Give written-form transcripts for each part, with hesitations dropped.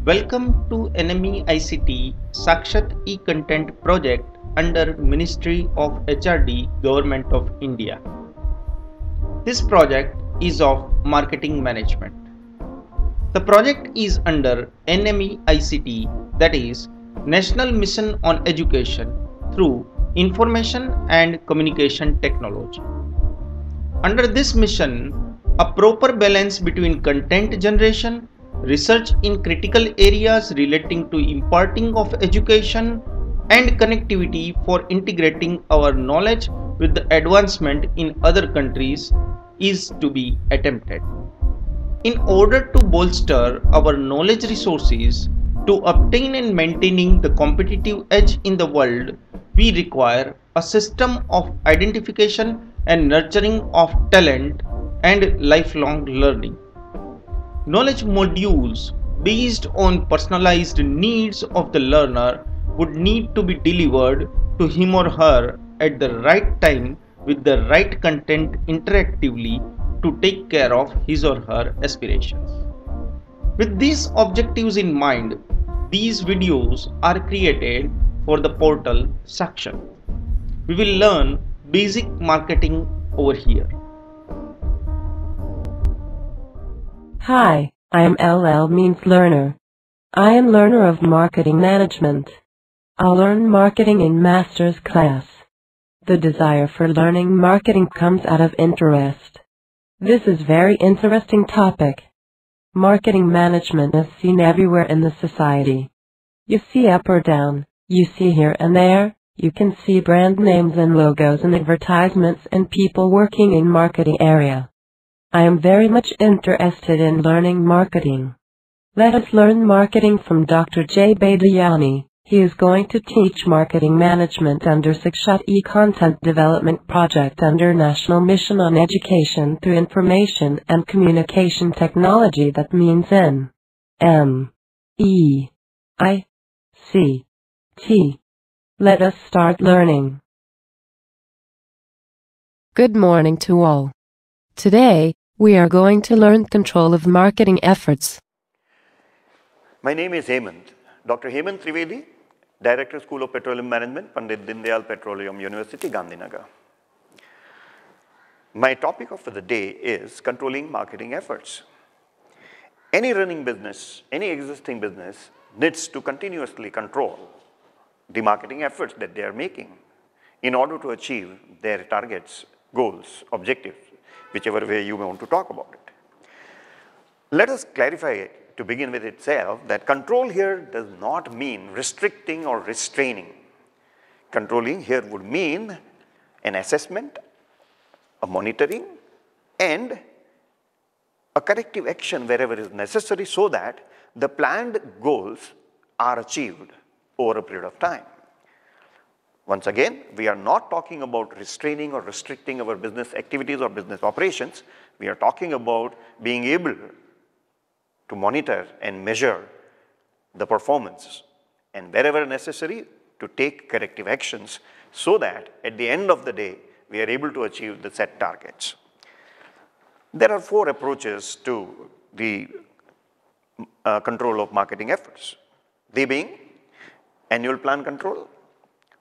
Welcome to NME ICT Sakshat e-content project under Ministry of HRD Government of India. This project is of marketing management. The project is under NME ICT, that is National Mission on Education through Information and Communication Technology. Under this mission, a proper balance between content generation, research in critical areas relating to imparting of education, and connectivity for integrating our knowledge with the advancement in other countries is to be attempted. In order to bolster our knowledge resources to obtain and maintaining the competitive edge in the world, we require a system of identification and nurturing of talent and lifelong learning. Knowledge modules based on personalized needs of the learner would need to be delivered to him or her at the right time with the right content interactively to take care of his or her aspirations. With these objectives in mind, these videos are created for the portal section. We will learn basic marketing over here. Hi, I am LL means learner. I am learner of marketing management. I'll learn marketing in master's class. The desire for learning marketing comes out of interest. This is very interesting topic. Marketing management is seen everywhere in the society. You see up or down, you see here and there, you can see brand names and logos and advertisements and people working in marketing area. I am very much interested in learning marketing. Let us learn marketing from Dr. J. Badayani. He is going to teach marketing management under Sakshat e-content development project under National Mission on Education through Information and Communication Technology, that means N-M-E-I-C-T. Let us start learning. Good morning to all. Today, we are going to learn control of marketing efforts. My name is Hemant, Dr. Hemant Trivedi, Director, School of Petroleum Management, Pandit Dindayal Petroleum University, Gandhinagar. My topic of the day is controlling marketing efforts. Any running business, any existing business needs to continuously control the marketing efforts that they are making in order to achieve their targets, goals, objectives, whichever way you want to talk about it. Let us clarify it to begin with itself that control here does not mean restricting or restraining. Controlling here would mean an assessment, a monitoring, and a corrective action wherever is necessary so that the planned goals are achieved over a period of time. Once again, we are not talking about restraining or restricting our business activities or business operations. We are talking about being able to monitor and measure the performance and wherever necessary to take corrective actions so that at the end of the day, we are able to achieve the set targets. There are 4 approaches to the control of marketing efforts. They being annual plan control,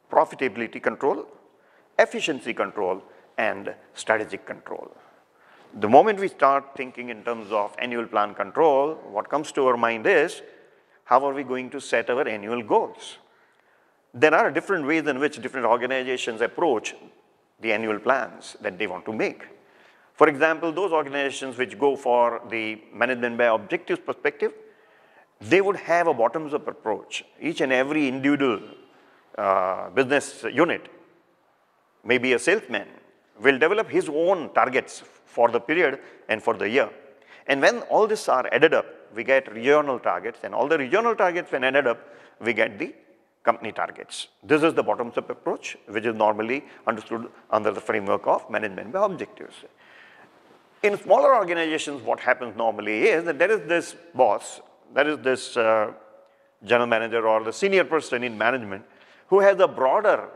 profitability control, efficiency control, and strategic control. The moment we start thinking in terms of annual plan control, what comes to our mind is, how are we going to set our annual goals? There are different ways in which different organizations approach the annual plans that they want to make. For example, those organizations which go for the management by objectives perspective, they would have a bottoms-up approach. Each and every individual business unit, maybe a salesman, will develop his own targets for the period and for the year. And when all these are added up, we get regional targets, and all the regional targets when added up, we get the company targets. This is the bottoms-up approach, which is normally understood under the framework of management by objectives. In smaller organizations, what happens normally is that there is this boss, there is this general manager or the senior person in management who has a broader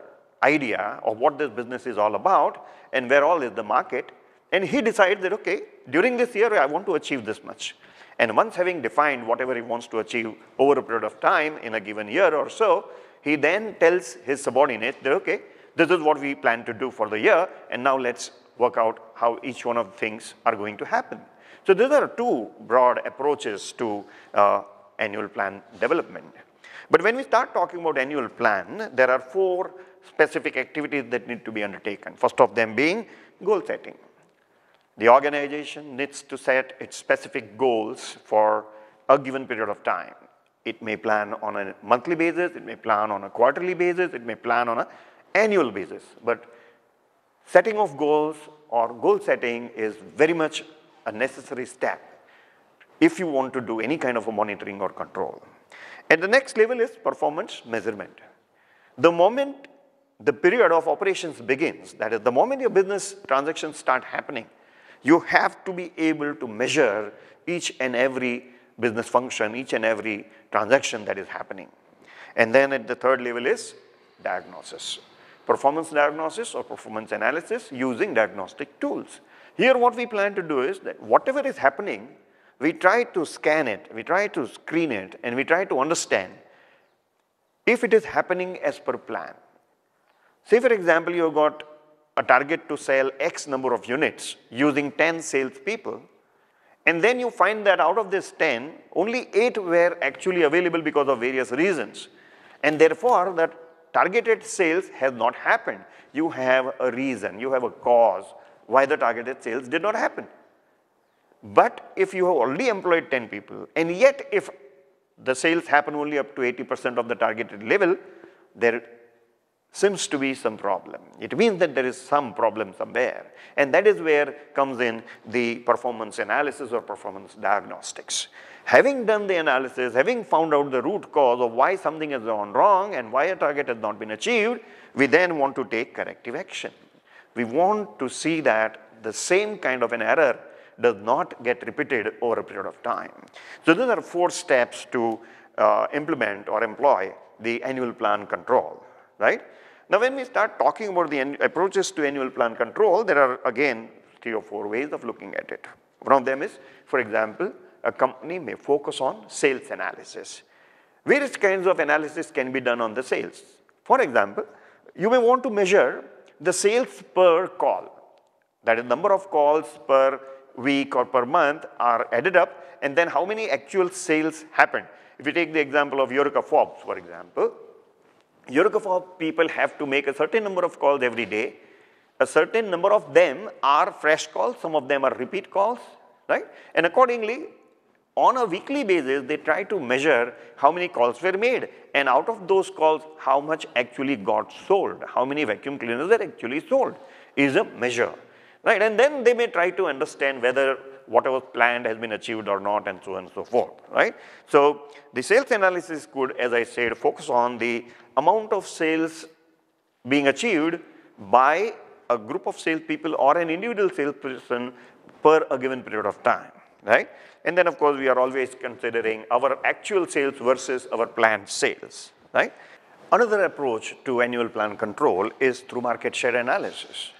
idea of what this business is all about and where all is the market, And he decides that, okay, during this year, I want to achieve this much. And once having defined whatever he wants to achieve over a period of time in a given year or so, he then tells his subordinates that, okay, this is what we plan to do for the year, and now let's work out how each one of the things are going to happen. So these are two broad approaches to annual plan development. But when we start talking about annual plan, there are 4 specific activities that need to be undertaken. First of them being goal setting. The organization needs to set its specific goals for a given period of time. It may plan on a monthly basis, it may plan on a quarterly basis, it may plan on an annual basis. But setting of goals or goal setting is very much a necessary step if you want to do any kind of a monitoring or control. And the next level is performance measurement. The moment the period of operations begins, that is the moment your business transactions start happening, you have to be able to measure each and every business function, each and every transaction that is happening. And then at the third level is diagnosis. Performance diagnosis or performance analysis using diagnostic tools. Here what we plan to do is that whatever is happening, we try to scan it, we try to screen it, and we try to understand if it is happening as per plan. Say for example, you have got a target to sell X number of units using 10 salespeople, and then you find that out of this 10, only 8 were actually available because of various reasons. And therefore, that targeted sales has not happened. You have a reason, you have a cause why the targeted sales did not happen. But if you have already employed 10 people, and yet if the sales happen only up to 80% of the targeted level, there seems to be some problem. It means that there is some problem somewhere. And that is where comes in the performance analysis or performance diagnostics. Having done the analysis, having found out the root cause of why something has gone wrong and why a target has not been achieved, we then want to take corrective action. We want to see that the same kind of an error does not get repeated over a period of time. So these are 4 steps to implement or employ the annual plan control, right? Now when we start talking about the approaches to annual plan control, there are again 3 or 4 ways of looking at it. One of them is, for example, a company may focus on sales analysis. Various kinds of analysis can be done on the sales. For example, you may want to measure the sales per call. That is, number of calls per week or per month are added up, and then how many actual sales happened. If you take the example of Eureka Forbes, for example, Eureka Forbes people have to make a certain number of calls every day. A certain number of them are fresh calls, some of them are repeat calls, right? And accordingly, on a weekly basis, they try to measure how many calls were made, and out of those calls, how much actually got sold, how many vacuum cleaners are actually sold is a measure, right? And then they may try to understand whether whatever planned has been achieved or not, and so on and so forth, right? So the sales analysis could, as I said, focus on the amount of sales being achieved by a group of salespeople or an individual salesperson per a given period of time, right? And then of course we are always considering our actual sales versus our planned sales, right? Another approach to annual plan control is through market share analysis.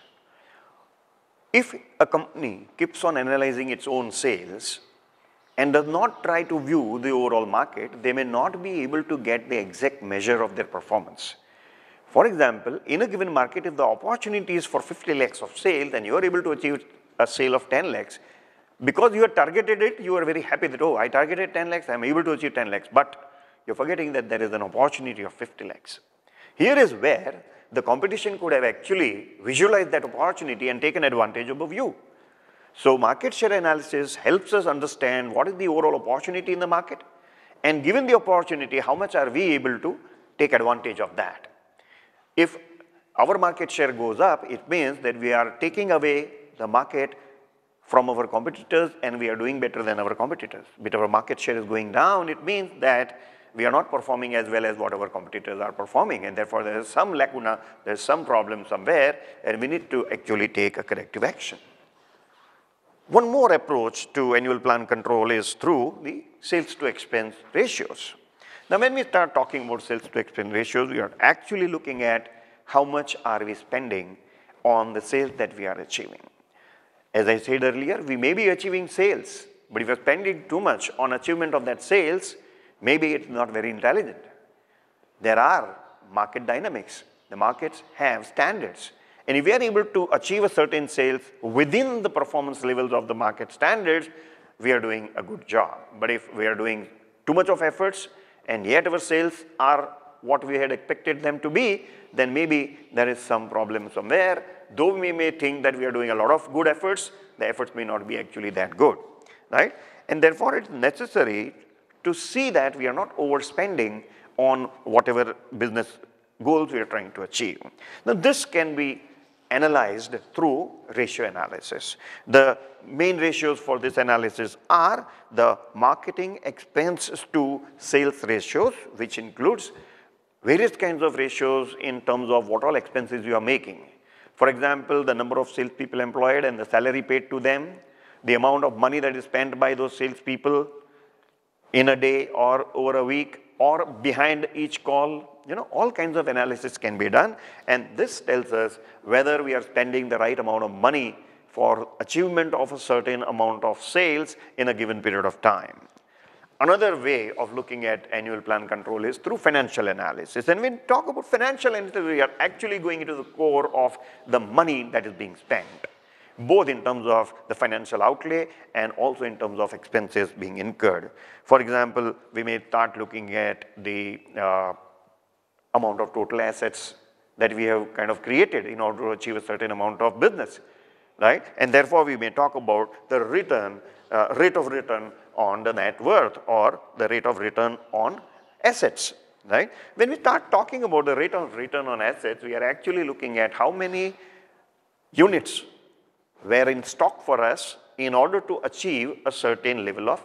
If a company keeps on analyzing its own sales and does not try to view the overall market, they may not be able to get the exact measure of their performance. For example, in a given market, if the opportunity is for 50 lakhs of sales and you are able to achieve a sale of 10 lakhs, because you have targeted it, you are very happy that, oh, I targeted 10 lakhs, I am able to achieve 10 lakhs, but you're forgetting that there is an opportunity of 50 lakhs. Here is where the competition could have actually visualized that opportunity and taken advantage of you. So market share analysis helps us understand what is the overall opportunity in the market, and given the opportunity, how much are we able to take advantage of that. If our market share goes up, it means that we are taking away the market from our competitors and we are doing better than our competitors. But our market share is going down, it means that we are not performing as well as what our competitors are performing, and therefore there is some lacuna, there is some problem somewhere, and we need to actually take a corrective action. One more approach to annual plan control is through the sales to expense ratios. Now when we start talking about sales to expense ratios, we are actually looking at how much are we spending on the sales that we are achieving. As I said earlier, we may be achieving sales, but if you're spending too much on achievement of that sales, maybe it's not very intelligent. There are market dynamics. The markets have standards. And if we are able to achieve a certain sales within the performance levels of the market standards, we are doing a good job. But if we are doing too much of efforts and yet our sales are what we had expected them to be, then maybe there is some problem somewhere. Though we may think that we are doing a lot of good efforts, the efforts may not be actually that good, right? And therefore, it's necessary to see that we are not overspending on whatever business goals we are trying to achieve. Now, this can be analyzed through ratio analysis. The main ratios for this analysis are the marketing expense to sales ratios, which includes various kinds of ratios in terms of what all expenses you are making. For example, the number of salespeople employed and the salary paid to them, the amount of money that is spent by those salespeople in a day or over a week or behind each call. All kinds of analysis can be done, and this tells us whether we are spending the right amount of money for achievement of a certain amount of sales in a given period of time. Another way of looking at annual plan control is through financial analysis. And when we talk about financial analysis, we are actually going into the core of the money that is being spent, both in terms of the financial outlay and also in terms of expenses being incurred. For example, we may start looking at the amount of total assets that we have kind of created in order to achieve a certain amount of business, right? And therefore, we may talk about the return, rate of return on the net worth or the rate of return on assets, right? When we start talking about the rate of return on assets, we are actually looking at how many units were in stock for us in order to achieve a certain level of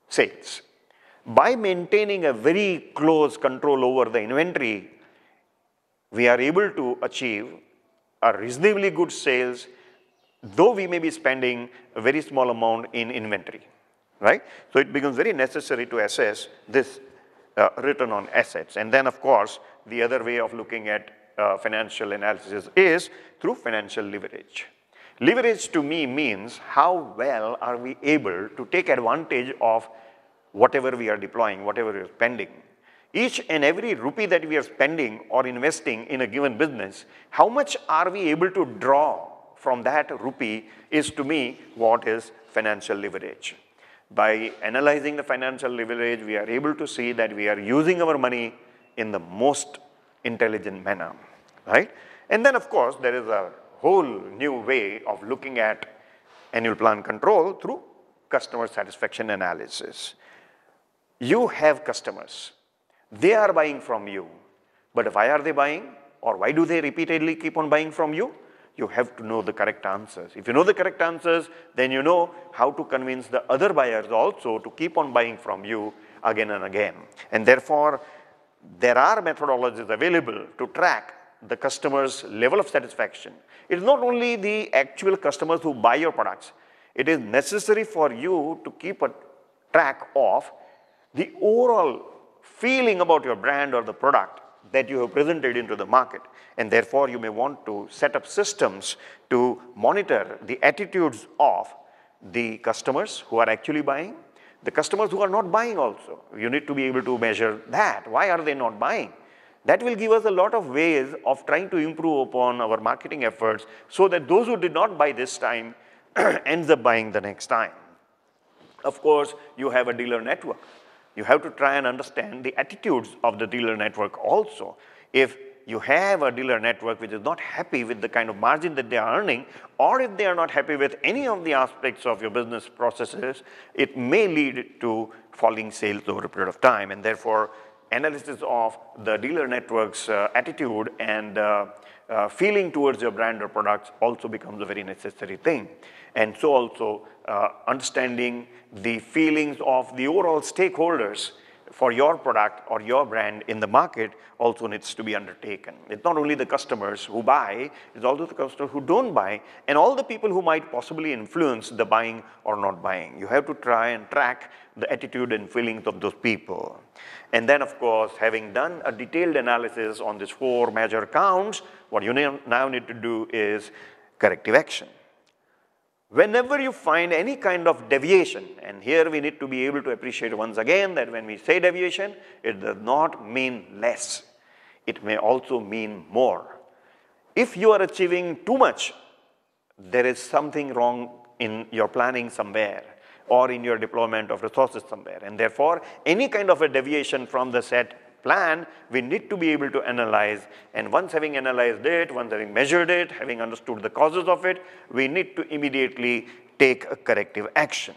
sales. By maintaining a very close control over the inventory, we are able to achieve a reasonably good sales, though we may be spending a very small amount in inventory, right? So it becomes very necessary to assess this return on assets. And then, of course, the other way of looking at financial analysis is through financial leverage. Leverage to me means how well are we able to take advantage of whatever we are deploying, whatever we are spending. Each and every rupee that we are spending or investing in a given business, how much are we able to draw from that rupee is, to me, what is financial leverage. By analyzing the financial leverage, we are able to see that we are using our money in the most intelligent manner, right? And then, of course, there is a whole new way of looking at annual plan control through customer satisfaction analysis. You have customers. They are buying from you. But why are they buying? Or why do they repeatedly keep on buying from you? You have to know the correct answers. If you know the correct answers, then you know how to convince the other buyers also to keep on buying from you again and again. And therefore, there are methodologies available to track the customer's level of satisfaction. It is not only the actual customers who buy your products. It is necessary for you to keep a track of the overall feeling about your brand or the product that you have presented into the market. And therefore, you may want to set up systems to monitor the attitudes of the customers who are actually buying, the customers who are not buying also. You need to be able to measure that. Why are they not buying? That will give us a lot of ways of trying to improve upon our marketing efforts so that those who did not buy this time ends up buying the next time. Of course, you have a dealer network. You have to try and understand the attitudes of the dealer network also. If you have a dealer network which is not happy with the kind of margin that they are earning, or if they are not happy with any of the aspects of your business processes, it may lead to falling sales over a period of time. And therefore, analysis of the dealer network's attitude and feeling towards your brand or products also becomes a very necessary thing. And so also understanding the feelings of the overall stakeholders for your product or your brand in the market also needs to be undertaken. It's not only the customers who buy, it's also the customers who don't buy, and all the people who might possibly influence the buying or not buying. You have to try and track the attitude and feelings of those people. And then, of course, having done a detailed analysis on these 4 major counts, what you now need to do is corrective action. Whenever you find any kind of deviation, and here we need to be able to appreciate once again that when we say deviation, it does not mean less. It may also mean more. If you are achieving too much, there is something wrong in your planning somewhere or in your deployment of resources somewhere. And therefore, any kind of a deviation from the set plan, we need to be able to analyze. And once having analyzed it, once having measured it, having understood the causes of it, we need to immediately take a corrective action.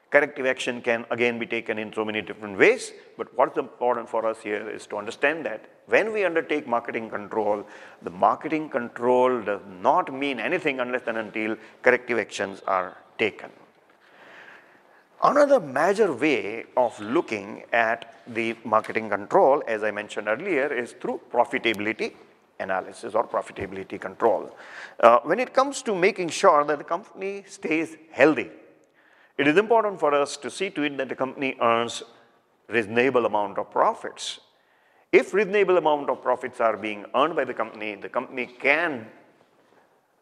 Corrective action can again be taken in so many different ways, but what's important for us here is to understand that when we undertake marketing control, the marketing control does not mean anything unless and until corrective actions are taken. Another major way of looking at the marketing control, as I mentioned earlier, is through profitability analysis or profitability control. When it comes to making sure that the company stays healthy, it is important for us to see to it that the company earns reasonable amount of profits. If reasonable amount of profits are being earned by the company can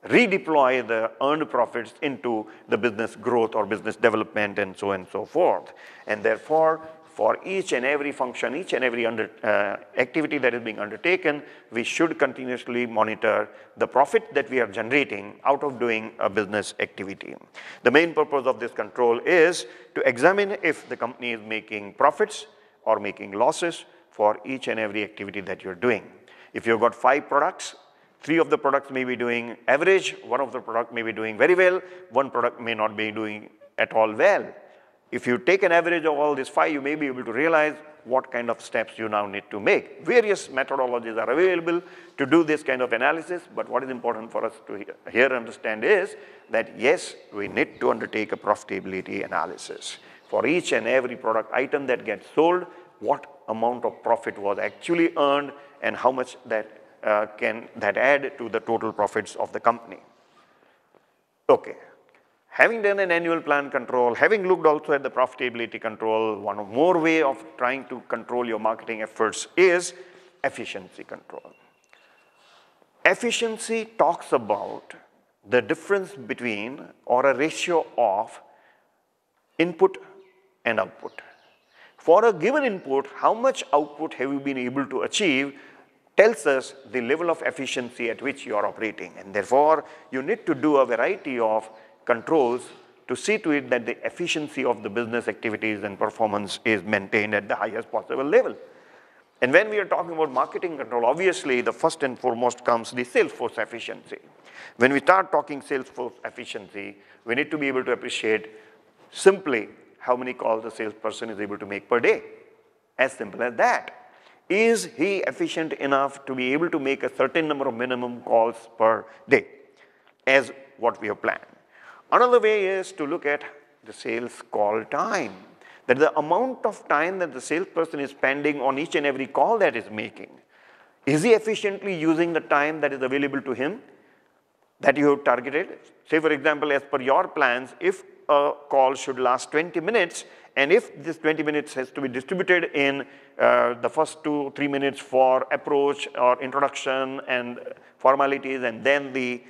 redeploy the earned profits into the business growth or business development and so on and so forth. And therefore, for each and every function, each and every activity that is being undertaken, we should continuously monitor the profit that we are generating out of doing a business activity. The main purpose of this control is to examine if the company is making profits or making losses for each and every activity that you're doing. If you've got 5 products, 3 of the products may be doing average, 1 of the product may be doing very well, 1 product may not be doing at all well. If you take an average of all these 5, you may be able to realize what kind of steps you now need to make. Various methodologies are available to do this kind of analysis, but what is important for us to here understand is that yes, we need to undertake a profitability analysis. For each and every product item that gets sold, what amount of profit was actually earned and how much that can add to the total profits of the company. Okay. Having done an annual plan control, having looked also at the profitability control, one more way of trying to control your marketing efforts is efficiency control. Efficiency talks about the difference between or a ratio of input and output. For a given input, how much output have you been able to achieve tells us the level of efficiency at which you are operating. And therefore, you need to do a variety of controls to see to it that the efficiency of the business activities and performance is maintained at the highest possible level. And when we are talking about marketing control, obviously the first and foremost comes the sales force efficiency. When we start talking sales force efficiency, we need to be able to appreciate simply how many calls the salesperson is able to make per day. As simple as that. Is he efficient enough to be able to make a certain number of minimum calls per day as what we have planned? Another way is to look at the sales call time. That the amount of time that the salesperson is spending on each and every call that is making. Is he efficiently using the time that is available to him that you have targeted? Say for example, as per your plans, if a call should last 20 minutes and if this 20 minutes has to be distributed in the first 2-3 minutes for approach or introduction and formalities and then the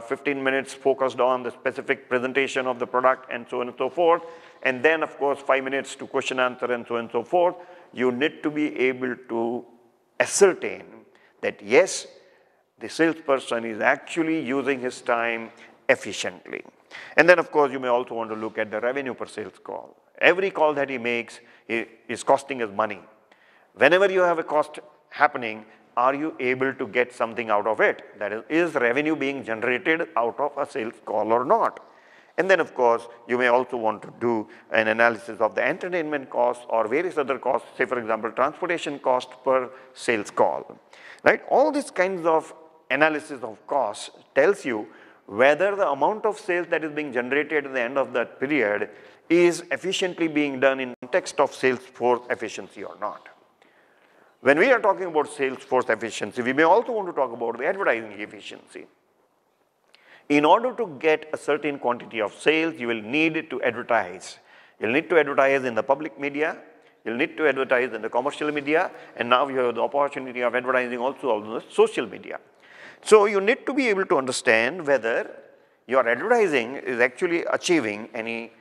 15 minutes focused on the specific presentation of the product and so on and so forth. And then of course 5 minutes to question answer and so on and so forth. You need to be able to ascertain that yes, the salesperson is actually using his time efficiently. And then of course you may also want to look at the revenue per sales call. Every call that he makes is costing us money. Whenever you have a cost happening, are you able to get something out of it? That is revenue being generated out of a sales call or not? And then of course, you may also want to do an analysis of the entertainment costs or various other costs, say for example, transportation cost per sales call, right? All these kinds of analysis of costs tells you whether the amount of sales that is being generated at the end of that period is efficiently being done in context of sales force efficiency or not. When we are talking about sales force efficiency, we may also want to talk about the advertising efficiency. In order to get a certain quantity of sales, you will need to advertise. You'll need to advertise in the public media, you'll need to advertise in the commercial media, and now you have the opportunity of advertising also on the social media. So you need to be able to understand whether your advertising is actually achieving any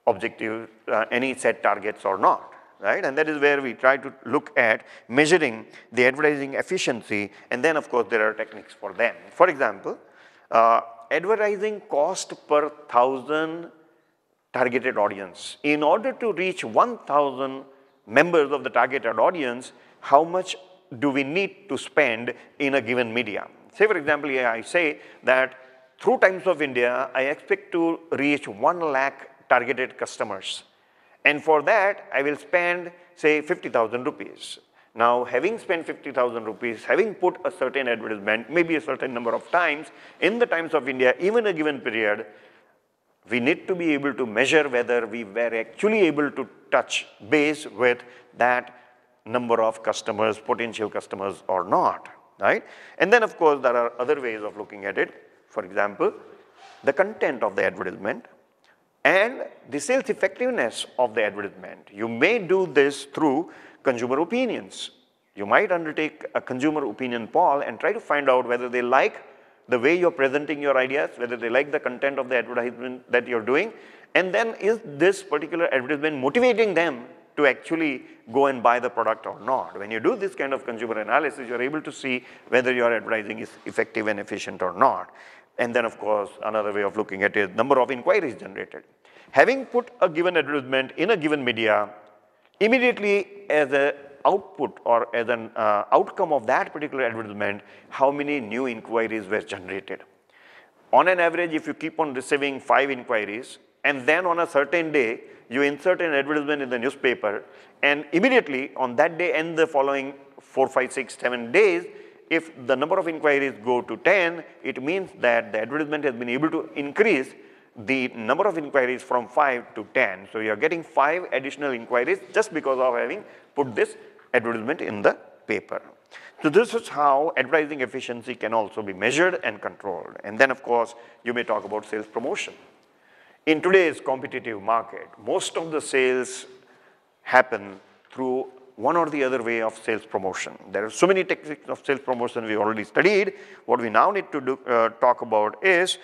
objective, any set targets or not, right? And that is where we try to look at measuring the advertising efficiency, and then of course there are techniques for them. For example, advertising cost per 1,000 targeted audience. In order to reach 1,000 members of the targeted audience, how much do we need to spend in a given media? Say for example, I say that through Times of India, I expect to reach 1 lakh targeted customers. And for that, I will spend say 50,000 rupees. Now, having spent 50,000 rupees, having put a certain advertisement, maybe a certain number of times in the Times of India, even a given period, we need to be able to measure whether we were actually able to touch base with that number of customers, potential customers or not, right? And then of course, there are other ways of looking at it. For example, the content of the advertisement and the sales effectiveness of the advertisement. You may do this through consumer opinions. You might undertake a consumer opinion poll and try to find out whether they like the way you're presenting your ideas, whether they like the content of the advertisement that you're doing, and then is this particular advertisement motivating them to actually go and buy the product or not. When you do this kind of consumer analysis, you're able to see whether your advertising is effective and efficient or not. And then of course, another way of looking at it is number of inquiries generated. Having put a given advertisement in a given media, immediately as an output or as an outcome of that particular advertisement, how many new inquiries were generated. On an average, if you keep on receiving 5 inquiries, and then on a certain day, you insert an advertisement in the newspaper, and immediately on that day and the following 4, 5, 6, 7 days, if the number of inquiries go to 10, it means that the advertisement has been able to increase the number of inquiries from 5 to 10. So you're getting 5 additional inquiries just because of having put this advertisement in the paper. So this is how advertising efficiency can also be measured and controlled. And then of course, you may talk about sales promotion. In today's competitive market, most of the sales happen through one or the other way of sales promotion. There are so many techniques of sales promotion we already studied. What we now need to talk about is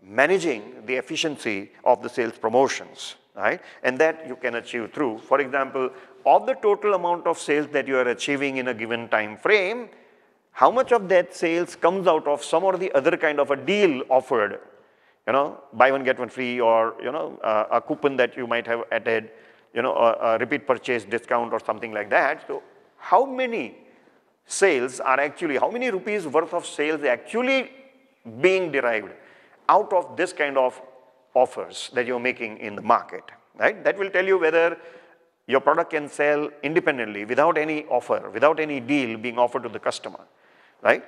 managing the efficiency of the sales promotions, right? And that you can achieve through, for example, of the total amount of sales that you are achieving in a given time frame, how much of that sales comes out of some or the other kind of a deal offered, buy one get one free, or a coupon that you might have added, a repeat purchase discount or something like that. So how many sales are actually, how many rupees worth of sales actually being derived out of this kind of offers that you're making in the market, right? That will tell you whether your product can sell independently without any offer, without any deal being offered to the customer, right?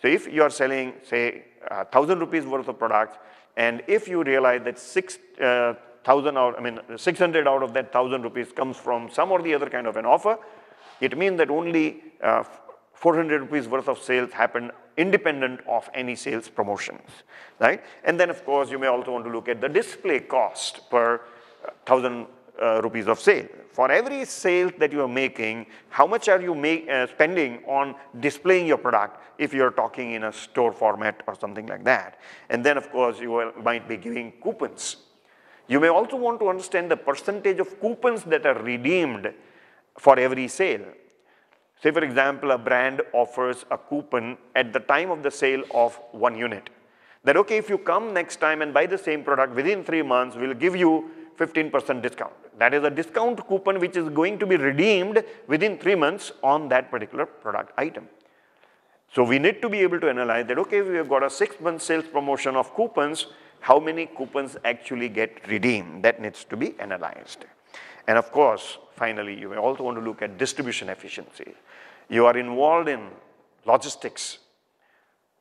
So if you are selling, say, 1,000 rupees worth of products, and if you realize that 600 out of that 1,000 rupees comes from some or the other kind of an offer, it means that only 400 rupees worth of sales happen independent of any sales promotions, right? And then of course, you may also want to look at the display cost per 1,000 rupees of sale. For every sale that you are making, how much are you spending on displaying your product if you're talking in a store format or something like that? And then of course, you might be giving coupons. You may also want to understand the percentage of coupons that are redeemed for every sale. Say for example, a brand offers a coupon at the time of the sale of 1 unit. That okay, if you come next time and buy the same product within 3 months, we'll give you 15% discount. That is a discount coupon which is going to be redeemed within 3 months on that particular product item. So we need to be able to analyze that, okay, we have got a 6-month sales promotion of coupons, how many coupons actually get redeemed? That needs to be analyzed. And of course, finally, you may also want to look at distribution efficiency. You are involved in logistics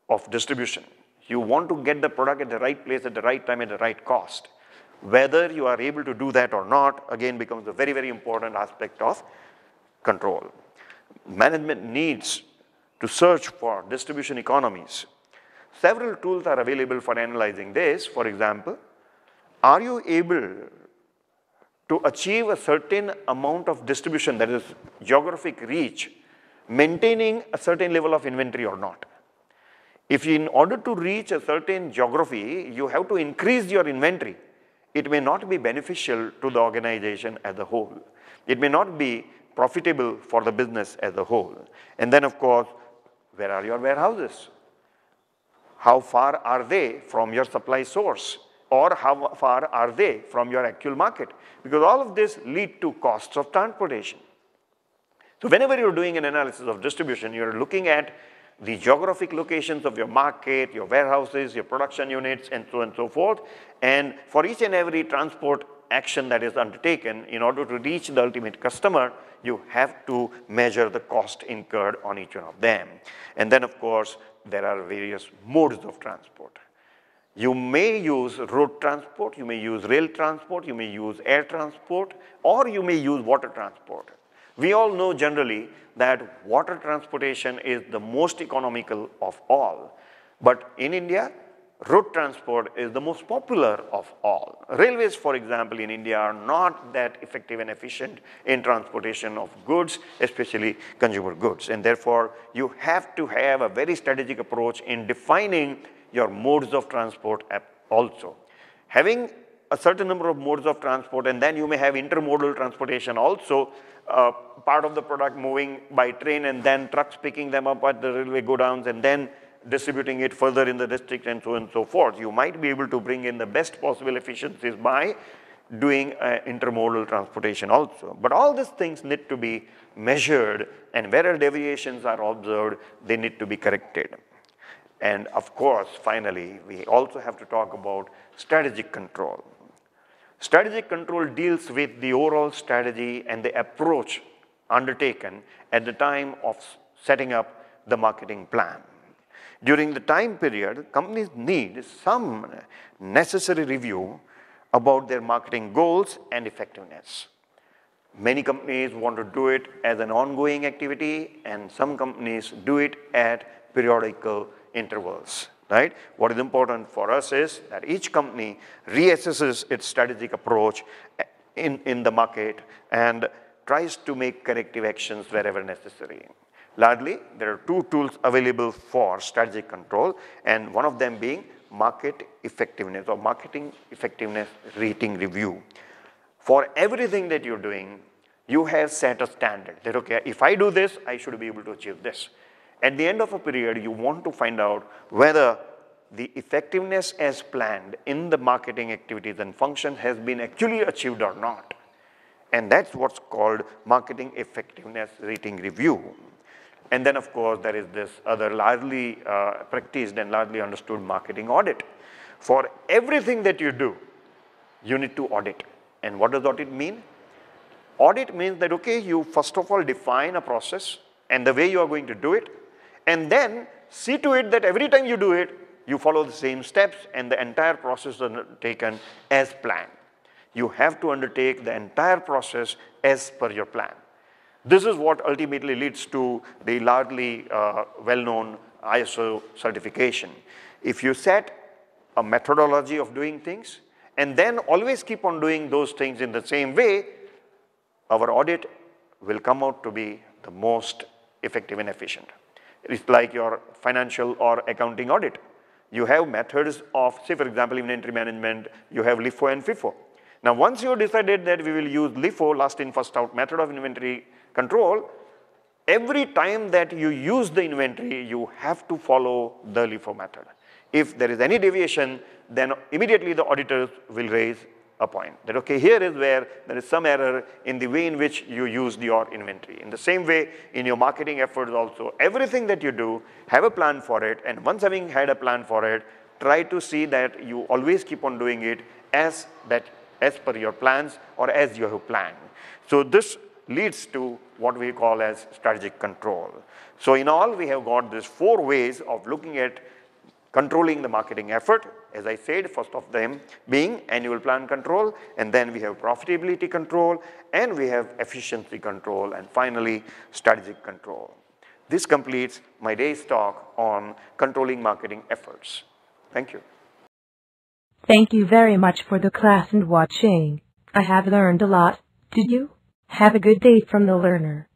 of distribution. You want to get the product at the right place at the right time at the right cost. Whether you are able to do that or not, again, becomes a very, very important aspect of control. Management needs to search for distribution economies. Several tools are available for analyzing this. For example, are you able to achieve a certain amount of distribution, that is geographic reach, maintaining a certain level of inventory or not? If in order to reach a certain geography, you have to increase your inventory, it may not be beneficial to the organization as a whole. It may not be profitable for the business as a whole. And then of course, where are your warehouses? How far are they from your supply source? Or how far are they from your actual market? Because all of this lead to costs of transportation. So whenever you're doing an analysis of distribution, you're looking at the geographic locations of your market, your warehouses, your production units, and so on and so forth. And for each and every transport action that is undertaken, in order to reach the ultimate customer, you have to measure the cost incurred on each one of them. And then of course, there are various modes of transport. You may use road transport, you may use rail transport, you may use air transport, or you may use water transport. We all know generally that water transportation is the most economical of all. But in India, road transport is the most popular of all. Railways, for example, in India are not that effective and efficient in transportation of goods, especially consumer goods. And therefore, you have to have a very strategic approach in defining your modes of transport also. Having a certain number of modes of transport, and then you may have intermodal transportation also, part of the product moving by train and then trucks picking them up at the railway godowns and then distributing it further in the district and so on and so forth. You might be able to bring in the best possible efficiencies by doing intermodal transportation also. But all these things need to be measured, and where deviations are observed, they need to be corrected. And of course, finally, we also have to talk about strategic control. Strategic control deals with the overall strategy and the approach undertaken at the time of setting up the marketing plan. During the time period, companies need some necessary review about their marketing goals and effectiveness. Many companies want to do it as an ongoing activity, and some companies do it at periodical intervals. Right? What is important for us is that each company reassesses its strategic approach in the market and tries to make corrective actions wherever necessary. Largely, there are two tools available for strategic control, and one of them being market effectiveness or marketing effectiveness rating review. For everything that you're doing, you have set a standard that, okay, if I do this, I should be able to achieve this. At the end of a period, you want to find out whether the effectiveness as planned in the marketing activities and functions has been actually achieved or not. And that's what's called marketing effectiveness rating review. And then of course, there is this other largely practiced and largely understood marketing audit. For everything that you do, you need to audit. And what does audit mean? Audit means that, okay, you first of all define a process and the way you are going to do it, and then see to it that every time you do it, you follow the same steps and the entire process is taken as planned. You have to undertake the entire process as per your plan. This is what ultimately leads to the largely well-known ISO certification. If you set a methodology of doing things and then always keep on doing those things in the same way, our audit will come out to be the most effective and efficient. It's like your financial or accounting audit. You have methods of, say for example, inventory management, you have LIFO and FIFO. Now once you decided that we will use LIFO, last in first out method of inventory control, every time that you use the inventory, you have to follow the LIFO method. If there is any deviation, then immediately the auditors will raise a point that, okay, here is where there is some error in the way in which you used your inventory. In the same way, in your marketing efforts also, everything that you do, have a plan for it, and once having had a plan for it, try to see that you always keep on doing it as per your plans or as you have planned. So this leads to what we call as strategic control. So in all, we have got these 4 ways of looking at controlling the marketing effort. As I said, first of them being annual plan control, and then we have profitability control, and we have efficiency control, and finally strategic control. This completes my day's talk on controlling marketing efforts. Thank you. Thank you very much for the class and watching. I have learned a lot. Did you? Have a good day from the learner.